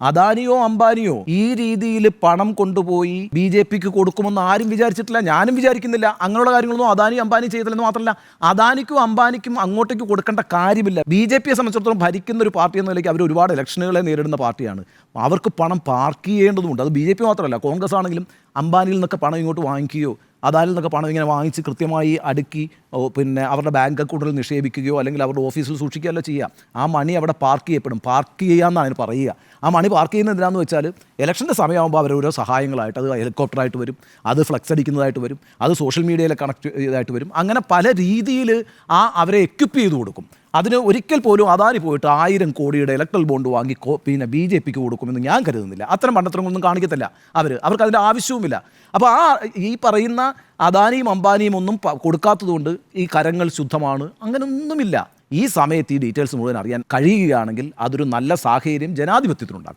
അദാനിയോ അംബാനിയോ ഈ രീതിയിൽ പണം കൊണ്ടുപോയി BJPക്ക് കൊടുക്കുമെന്ന് ആരും വിചാരിച്ചിട്ടില്ല, ഞാനും വിചാരിക്കുന്നില്ല. അങ്ങനെയുള്ള കാര്യങ്ങളൊന്നും അദാനി അംബാനി ചെയ്തില്ലെന്ന് മാത്രമല്ല, അദാനിക്കും അംബാനിക്കും അങ്ങോട്ടേക്ക് കൊടുക്കേണ്ട കാര്യമില്ല. BJPയെ സംബന്ധിച്ചിടത്തോളം ഭരിക്കുന്ന ഒരു പാർട്ടി എന്ന നിലയ്ക്ക് അവർ ഒരുപാട് ഇലക്ഷനുകളെ നേരിടുന്ന പാർട്ടിയാണ്. അവർക്ക് പണം പാർക്ക് ചെയ്യേണ്ടതുണ്ട്. അത് BJP മാത്രമല്ല, കോൺഗ്രസ് ആണെങ്കിലും അംബാനിയിൽ നിന്നൊക്കെ പണം ഇങ്ങോട്ട് വാങ്ങിക്കുകയോ അദാനിൽ നിന്നൊക്കെ പണം ഇങ്ങനെ വാങ്ങിച്ച് കൃത്യമായി അടുക്കി പിന്നെ അവരുടെ ബാങ്ക് അക്കൗണ്ടിൽ നിക്ഷേപിക്കുകയോ അല്ലെങ്കിൽ അവരുടെ ഓഫീസിൽ സൂക്ഷിക്കുകയല്ലോ ചെയ്യുക. ആ മണി അവിടെ പാർക്ക് ചെയ്യപ്പെടും. പാർക്ക് ചെയ്യാമെന്നാണ് അതിന് പറയുക. ആ മണി പാർക്ക് ചെയ്യുന്നത് എന്തിനാണെന്ന് വെച്ചാൽ ഇലക്ഷൻ്റെ സമയമാകുമ്പോൾ അവർ ഓരോ സഹായങ്ങളായിട്ട്, അത് ഹെലികോപ്റ്ററായിട്ട് വരും, അത് ഫ്ലക്സ് അടിക്കുന്നതായിട്ട് വരും, അത് സോഷ്യൽ മീഡിയയിൽ കണക്ട് ചെയ്തതായിട്ട് വരും. അങ്ങനെ പല രീതിയിൽ അവരെ എക്വിപ്പ് ചെയ്ത് കൊടുക്കും. അതിന് ഒരിക്കൽ പോലും അദാനി പോയിട്ട് 1000 കോടിയുടെ ഇലക്ട്രൽ ബോണ്ട് വാങ്ങി പിന്നെ BJPക്ക് കൊടുക്കുമെന്ന് ഞാൻ കരുതുന്നില്ല. അത്തരം മണ്ടത്തരങ്ങളൊന്നും കാണിക്കത്തില്ല അവർക്ക് അതിൻ്റെ ആവശ്യവുമില്ല. അപ്പോൾ ഈ പറയുന്ന അദാനിയും അംബാനിയും ഒന്നും കൊടുക്കാത്തതുകൊണ്ട് ഈ കരങ്ങൾ ശുദ്ധമാണ്, അങ്ങനെയൊന്നുമില്ല. ഈ സമയത്ത് ഈ ഡീറ്റെയിൽസ് മുഴുവൻ അറിയാൻ കഴിയുകയാണെങ്കിൽ അതൊരു നല്ല സാഹചര്യം ജനാധിപത്യത്തിനുണ്ടാക്കും.